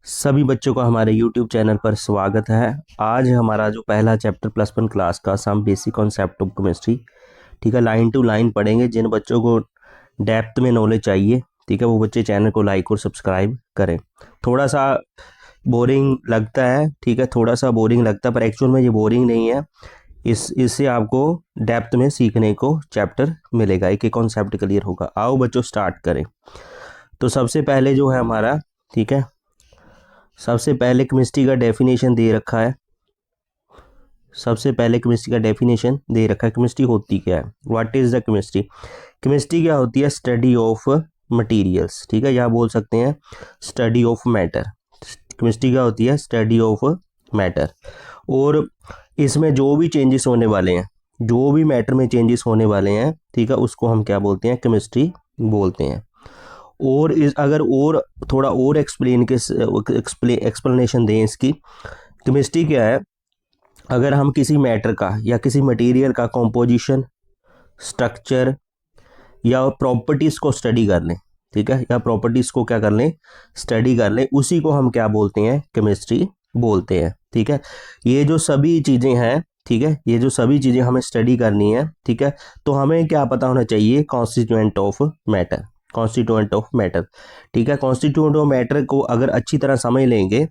सभी बच्चों का हमारे YouTube चैनल पर स्वागत है। आज हमारा जो पहला चैप्टर +1 क्लास का some basic concept of chemistry, ठीक है, लाइन टू लाइन पढ़ेंगे। जिन बच्चों को डेप्थ में नॉलेज चाहिए, ठीक है, वो बच्चे चैनल को लाइक और सब्सक्राइब करें। थोड़ा सा बोरिंग लगता है, ठीक है, थोड़ा सा बोरिंग लगता है, पर एक्चुअल में ये बोरिंग नहीं है। इससे आपको डेप्थ में सीखने को चैप्टर मिलेगा, एक एक कॉन्सेप्ट क्लियर होगा। आओ बच्चों स्टार्ट करें। तो सबसे पहले जो है हमारा, ठीक है, सबसे पहले केमिस्ट्री का डेफिनेशन दे रखा है। सबसे पहले केमिस्ट्री का डेफिनेशन दे रखा है। केमिस्ट्री होती क्या है? What is the chemistry? Chemistry क्या होती है? स्टडी ऑफ मटेरियल्स, ठीक है, या बोल सकते हैं स्टडी ऑफ मैटर। केमिस्ट्री क्या होती है? Study of matter. और इसमें जो भी चेंजेस होने वाले हैं, जो भी मैटर में चेंजेस होने वाले हैं, ठीक है, उसको हम क्या बोलते हैं? केमिस्ट्री बोलते हैं। और इस अगर और थोड़ा और एक्सप्लेनेशन दें इसकी, केमिस्ट्री क्या है? अगर हम किसी मैटर का या किसी मटेरियल का कॉम्पोजिशन, स्ट्रक्चर या प्रॉपर्टीज़ को स्टडी कर लें, ठीक है, या प्रॉपर्टीज़ को क्या कर लें? स्टडी कर लें, उसी को हम क्या बोलते हैं? केमिस्ट्री बोलते हैं, ठीक है। ये जो सभी चीज़ें हैं, ठीक है, ये जो सभी चीज़ें हमें स्टडी करनी है, ठीक है, तो हमें क्या पता होना चाहिए? Constituent of matter. Constituent of matter, ठीक है। कॉन्स्टिट्यूएंट ऑफ मैटर को अगर अच्छी तरह समझ लेंगे,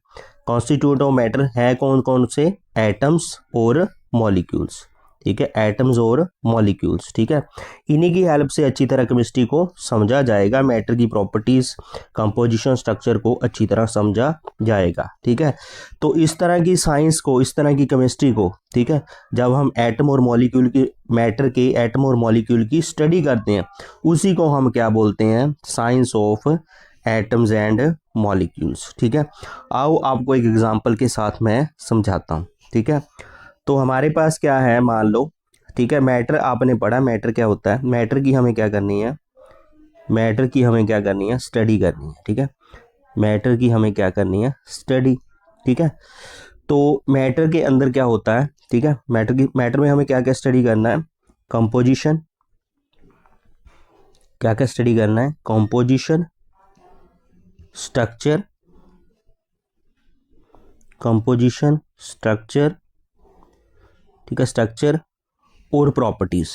कॉन्स्टिट्यूएंट ऑफ मैटर है कौन कौन से? एटम्स और मॉलिक्यूल्स, ठीक है, एटम्स और मॉलिक्यूल्स, ठीक है। इन्हीं की हेल्प से अच्छी तरह केमिस्ट्री को समझा जाएगा। मैटर की प्रॉपर्टीज, कंपोजिशन, स्ट्रक्चर को अच्छी तरह समझा जाएगा, ठीक है। तो इस तरह की साइंस को, इस तरह की केमिस्ट्री को, ठीक है, जब हम एटम और मॉलिक्यूल की, मैटर के एटम और मॉलिक्यूल की स्टडी करते हैं, उसी को हम क्या बोलते हैं? Science of atoms and molecules, ठीक है। आओ आपको एक एग्जांपल के साथ मैं समझाता हूँ, ठीक है। तो हमारे पास क्या है, मान लो, ठीक है, मैटर आपने पढ़ा, मैटर क्या होता है? मैटर की हमें क्या करनी है? मैटर की हमें क्या करनी है? स्टडी करनी है, ठीक है। मैटर की हमें क्या करनी है? स्टडी, ठीक है। तो मैटर के अंदर क्या होता है, ठीक है, मैटर में हमें क्या क्या स्टडी करना है? कंपोजिशन, क्या क्या स्टडी करना है? कंपोजिशन, स्ट्रक्चर, कंपोजिशन, स्ट्रक्चर, ठीक है, स्ट्रक्चर और प्रॉपर्टीज।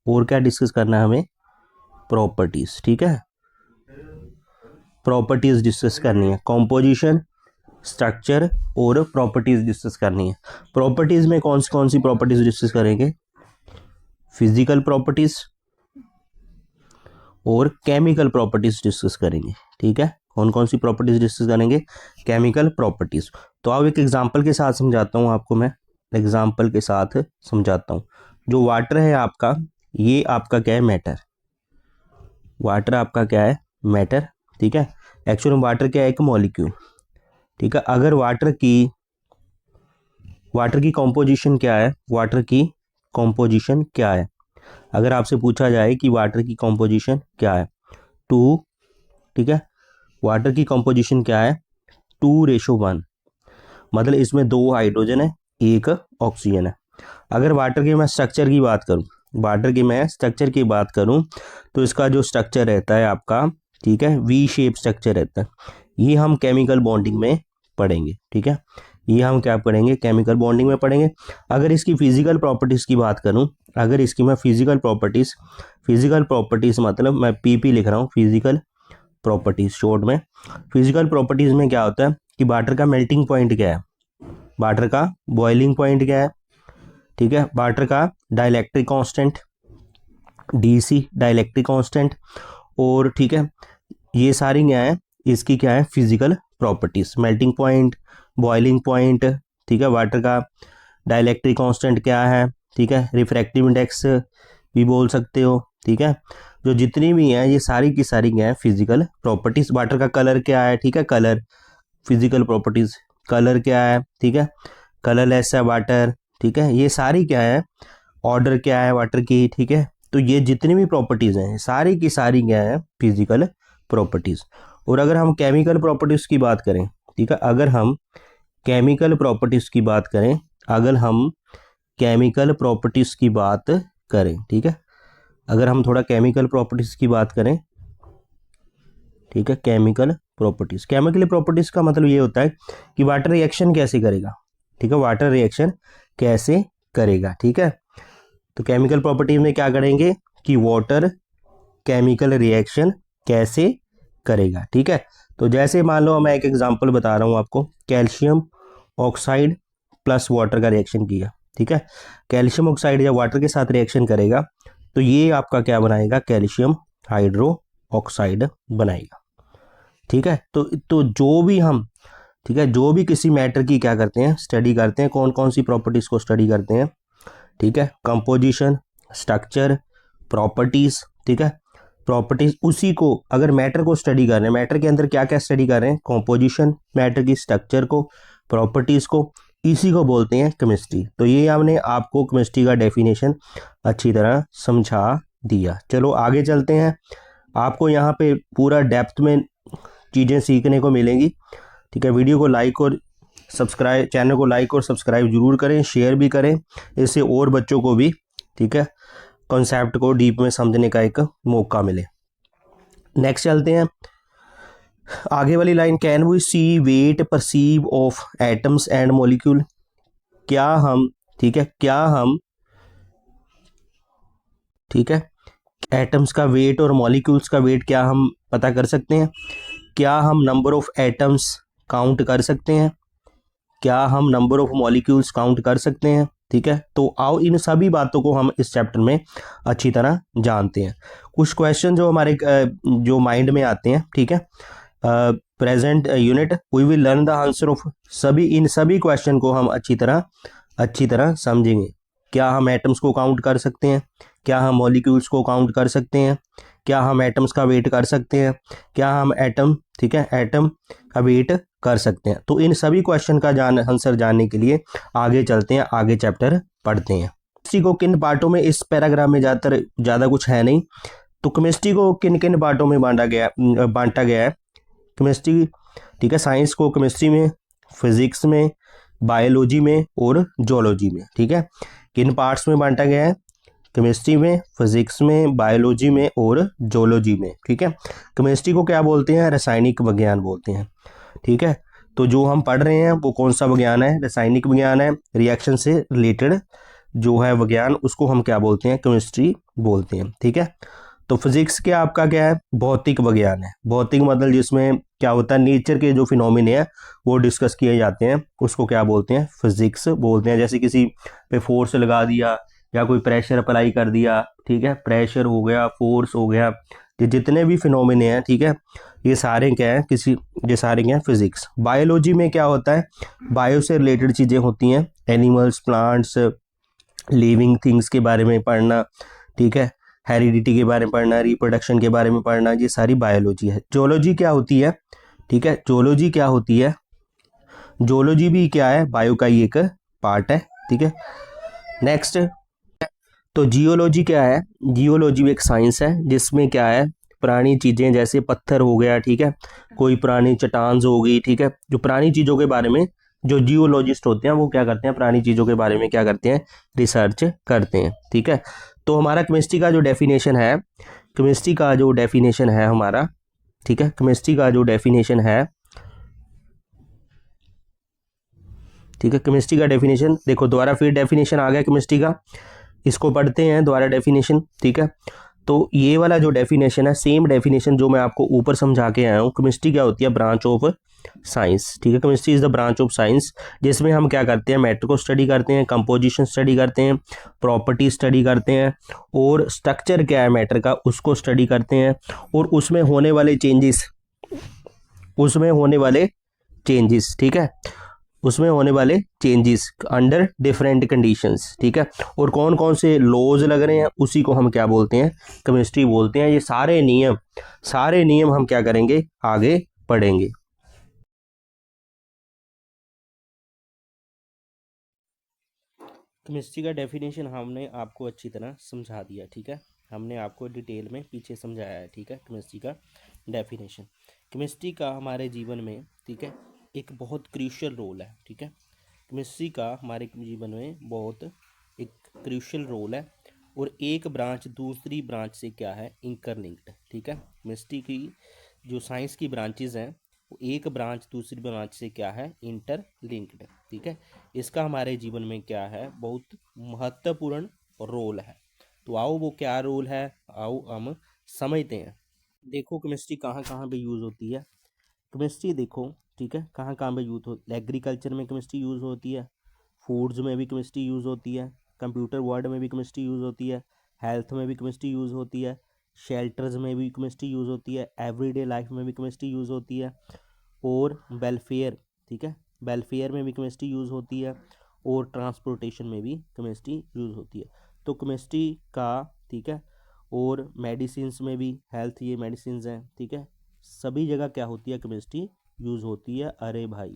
और क्या डिस्कस करना है हमें? प्रॉपर्टीज, ठीक है, प्रॉपर्टीज डिस्कस करनी है। कंपोजिशन, स्ट्रक्चर और प्रॉपर्टीज डिस्कस करनी है। प्रॉपर्टीज में कौन सी प्रॉपर्टीज डिस्कस करेंगे? फिजिकल प्रॉपर्टीज और केमिकल प्रॉपर्टीज डिस्कस करेंगे, ठीक है। कौन सी प्रॉपर्टीज डिस्कस करेंगे? Chemical properties. तो अब एक एग्जांपल के साथ समझाता हूं आपको मैं, एग्जांपल के साथ समझाता हूं। जो वाटर है आपका, ये आपका क्या है? मैटर। वाटर आपका क्या है? मैटर, ठीक है। एक्चुअली वाटर क्या है? एक मॉलिक्यूल, ठीक है। अगर वाटर की कॉम्पोजिशन क्या है? वाटर की कॉम्पोजिशन क्या है? अगर आपसे पूछा जाए कि वाटर की कॉम्पोजिशन क्या है, 2, ठीक है, वाटर की कॉम्पोजिशन क्या है? 2:1, मतलब इसमें 2 हाइड्रोजन है, 1 ऑक्सीजन है। अगर वाटर की मैं स्ट्रक्चर की बात करूं, वाटर की मैं स्ट्रक्चर की बात करूं, तो इसका जो स्ट्रक्चर रहता है आपका, ठीक है, वी शेप स्ट्रक्चर रहता है। ये हम केमिकल बॉन्डिंग में पढ़ेंगे, ठीक है, ये हम क्या पढ़ेंगे? केमिकल बॉन्डिंग में पढ़ेंगे। अगर इसकी फिजिकल प्रॉपर्टीज की बात करूं, अगर इसकी मैं फिजिकल प्रॉपर्टीज मतलब मैं पीपी लिख रहा हूं, फिजिकल प्रॉपर्टीज शॉर्ट में। फिजिकल प्रॉपर्टीज में क्या होता है कि वाटर का मेल्टिंग पॉइंट क्या है? वाटर का बॉइलिंग पॉइंट क्या है? ठीक है, वाटर का dielectric constant, DC dielectric constant, और ठीक है, ये सारी क्या है? इसकी क्या है? Physical properties. Melting point, boiling point, ठीक है, वाटर का डाइलेक्ट्रिक कांस्टेंट क्या है, ठीक है, रिफ्रैक्टिव इंडेक्स भी बोल सकते हो, ठीक है। जो जितनी भी है ये सारी की सारी क्या है? Physical properties. वाटर का कलर क्या है? ठीक है, कलर, फिजिकल प्रॉपर्टीज। कलर क्या है? ठीक है, कलरलेस है वाटर, ठीक है, ये सारी क्या है? ऑर्डर क्या है वाटर की, ठीक है। तो ये जितनी भी प्रॉपर्टीज हैं सारी की सारी क्या है? Physical properties. और अगर हम केमिकल प्रॉपर्टीज की बात करें, ठीक है, अगर हम केमिकल प्रॉपर्टीज की बात करें, अगर हम केमिकल प्रॉपर्टीज की बात करें, ठीक है, अगर हम थोड़ा केमिकल प्रॉपर्टीज की बात करें, ठीक है, केमिकल प्रॉपर्टीज। केमिकल प्रॉपर्टीज का मतलब ये होता है कि वाटर रिएक्शन कैसे करेगा, ठीक है, वाटर रिएक्शन कैसे करेगा, ठीक है। तो केमिकल प्रॉपर्टीज में क्या करेंगे कि वाटर केमिकल रिएक्शन कैसे करेगा, ठीक है। तो जैसे मान लो मैं एक एग्जांपल बता रहा हूँ आपको, कैल्शियम ऑक्साइड प्लस वाटर का रिएक्शन किया, ठीक है। कैल्शियम ऑक्साइड जब वाटर के साथ रिएक्शन करेगा तो ये आपका क्या बनाएगा, कैल्शियम हाइड्रो ऑक्साइड बनाएगा, ठीक है। तो जो भी हम, ठीक है, जो भी किसी मैटर की क्या करते हैं, स्टडी करते हैं, कौन कौन सी प्रॉपर्टीज को स्टडी करते हैं, ठीक है, कंपोजिशन, स्ट्रक्चर, प्रॉपर्टीज, ठीक है। प्रॉपर्टीज उसी को, अगर मैटर को स्टडी कर रहे हैं, मैटर के अंदर क्या क्या स्टडी कर रहे हैं, कंपोजिशन मैटर की, स्ट्रक्चर को, प्रॉपर्टीज को, इसी को बोलते हैं केमिस्ट्री। तो ये हमने आपको केमिस्ट्री का डेफिनेशन अच्छी तरह समझा दिया। चलो आगे चलते हैं, आपको यहाँ पे पूरा डेप्थ में चीज़ें सीखने को मिलेंगी, ठीक है। वीडियो को लाइक और सब्सक्राइब, चैनल को लाइक और सब्सक्राइब जरूर करें, शेयर भी करें, इससे और बच्चों को भी, ठीक है, कॉन्सेप्ट को डीप में समझने का एक मौका मिले। नेक्स्ट चलते हैं, आगे वाली line, can we see weigh perceive of atoms and molecule. क्या हम, ठीक है, क्या हम, ठीक है, एटम्स का वेट और मॉलिक्यूल्स का वेट क्या हम पता कर सकते हैं, क्या हम नंबर ऑफ एटम्स काउंट कर सकते हैं, क्या हम नंबर ऑफ मॉलिक्यूल्स काउंट कर सकते हैं, ठीक है। तो आओ इन सभी बातों को हम इस चैप्टर में अच्छी तरह जानते हैं। कुछ क्वेश्चन जो हमारे जो माइंड में आते हैं, ठीक है, present unit we will learn the answer of, सभी इन सभी क्वेश्चन को हम अच्छी तरह समझेंगे। क्या हम एटम्स को काउंट कर सकते हैं, क्या हम मॉलिक्यूल्स को काउंट कर सकते हैं, क्या हम एटम्स का वेट कर सकते हैं, क्या हम एटम, ठीक है, एटम का वेट कर सकते हैं। तो इन सभी क्वेश्चन का आंसर जानने के लिए आगे चलते हैं, आगे चैप्टर पढ़ते हैं। केमिस्ट्री को किन पार्टों में, इस पैराग्राफ में ज़्यादा कुछ है नहीं, तो केमिस्ट्री को किन किन पार्टों में बांटा गया है केमिस्ट्री, ठीक है। साइंस को केमिस्ट्री में, फिजिक्स में, बायोलॉजी में और जोलॉजी में, ठीक है। किन पार्ट्स में बांटा गया है, केमिस्ट्री में, फिजिक्स में, बायोलॉजी में और जोलॉजी में, ठीक है। केमिस्ट्री को क्या बोलते हैं, रासायनिक विज्ञान बोलते हैं, ठीक है। तो जो हम पढ़ रहे हैं वो कौन सा विज्ञान है, रासायनिक विज्ञान है, रिएक्शन से रिलेटेड जो है विज्ञान, उसको हम क्या बोलते हैं, केमिस्ट्री बोलते हैं, ठीक है। तो फिजिक्स क्या आपका क्या है, भौतिक विज्ञान है। भौतिक मतलब जिसमें क्या होता है, नेचर के जो फिनोमिना है वो डिस्कस किए जाते हैं, उसको क्या बोलते हैं, फिजिक्स बोलते हैं। जैसे किसी पे फोर्स लगा दिया या कोई प्रेशर अप्लाई कर दिया, ठीक है, प्रेशर हो गया, फोर्स हो गया, ये जितने भी फिनोमिना हैं, ठीक है, ये सारे क्या है, ये सारे क्या है, फिजिक्स। बायोलॉजी में क्या होता है, बायो से रिलेटेड चीज़ें होती हैं, एनिमल्स, प्लांट्स, लिविंग थिंग्स के बारे में पढ़ना, ठीक है, हेरिडिटी के बारे में पढ़ना, रिप्रोडक्शन के बारे में पढ़ना, ये सारी बायोलॉजी है। जोलॉजी क्या होती है, ठीक है, जोलॉजी क्या होती है, जोलॉजी भी क्या है, बायो का ही एक पार्ट है, ठीक है। नेक्स्ट, तो जियोलॉजी क्या है, जियोलॉजी भी एक साइंस है जिसमें क्या है, पुरानी चीज़ें जैसे पत्थर हो गया, ठीक है, कोई पुरानी चट्टान हो गई, ठीक है, जो पुरानी चीज़ों के बारे में जो जियोलॉजिस्ट होते हैं वो क्या करते हैं, पुरानी चीज़ों के बारे में क्या करते हैं, रिसर्च करते हैं, ठीक है। तो हमारा केमिस्ट्री का जो डेफिनेशन है, केमिस्ट्री का जो डेफिनेशन है हमारा, ठीक है, केमिस्ट्री का जो डेफिनेशन है, ठीक है, केमिस्ट्री का डेफिनेशन देखो, दोबारा फिर डेफिनेशन आ गया केमिस्ट्री का, इसको पढ़ते हैं दोबारा डेफिनेशन, ठीक है। तो ये वाला जो डेफिनेशन है, सेम डेफिनेशन जो मैं आपको ऊपर समझा के आया हूँ, केमिस्ट्री क्या होती है, ब्रांच ऑफ साइंस, ठीक है। Chemistry is the branch of science जिसमें हम क्या करते हैं, मैटर को स्टडी करते हैं, कंपोजिशन स्टडी करते हैं, प्रॉपर्टी स्टडी करते हैं, और स्ट्रक्चर क्या है मैटर का उसको स्टडी करते हैं, और उसमें होने वाले चेंजेस, उसमें होने वाले चेंजेस, ठीक है, उसमें होने वाले चेंजेस अंडर डिफरेंट कंडीशंस, ठीक है, और कौन कौन से लॉज लग रहे हैं उसी को हम क्या बोलते हैं, केमिस्ट्री बोलते हैं। ये सारे नियम हम क्या करेंगे, आगे पढ़ेंगे। केमिस्ट्री का डेफिनेशन हमने आपको अच्छी तरह समझा दिया, ठीक है, हमने आपको डिटेल में पीछे समझाया है, ठीक है, केमिस्ट्री का डेफिनेशन। केमिस्ट्री का हमारे जीवन में, ठीक है, एक बहुत क्रूशियल रोल है, ठीक है, केमिस्ट्री का हमारे जीवन में बहुत एक क्रूशियल रोल है, और एक ब्रांच दूसरी ब्रांच से क्या है, इंटरलिंक्ड, ठीक है। केमिस्ट्री की जो साइंस की ब्रांचेज हैं एक ब्रांच दूसरी ब्रांच से क्या है, इंटरलिंक्ड। ठीक है, इसका हमारे जीवन में क्या है, बहुत महत्वपूर्ण रोल है। तो आओ वो क्या रोल है, आओ हम समझते हैं। देखो केमिस्ट्री कहाँ कहाँ पे यूज़ होती है। केमिस्ट्री देखो, ठीक है, कहाँ कहाँ पे यूज हो, एग्रीकल्चर में केमिस्ट्री यूज़ होती है, फूड्स में भी केमिस्ट्री यूज़ होती है, कंप्यूटर वर्ड में भी केमिस्ट्री यूज़ होती है, हेल्थ में भी केमिस्ट्री यूज़ होती है, शेल्टर्स में भी केमिस्ट्री यूज़ होती है, एवरीडे लाइफ में भी केमिस्ट्री यूज़ होती है, और वेलफेयर, ठीक है, वेलफेयर में भी केमिस्ट्री यूज़ होती है, और ट्रांसपोर्टेशन में भी केमिस्ट्री यूज़ होती है। तो केमिस्ट्री का, ठीक है, और मेडिसिन्स में भी, हेल्थ ये मेडिसिन्स हैं, ठीक है, सभी जगह क्या होती है, केमिस्ट्री यूज़ होती है। अरे भाई,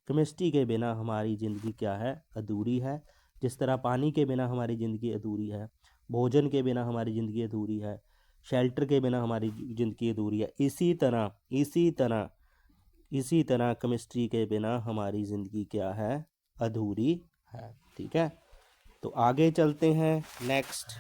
केमिस्ट्री के बिना हमारी ज़िंदगी क्या है, अधूरी है। जिस तरह पानी के बिना हमारी ज़िंदगी अधूरी है, भोजन के बिना हमारी ज़िंदगी अधूरी है, शेल्टर के बिना हमारी ज़िंदगी अधूरी है, इसी तरह केमिस्ट्री के बिना हमारी ज़िंदगी क्या है, अधूरी है। ठीक है, तो आगे चलते हैं नेक्स्ट।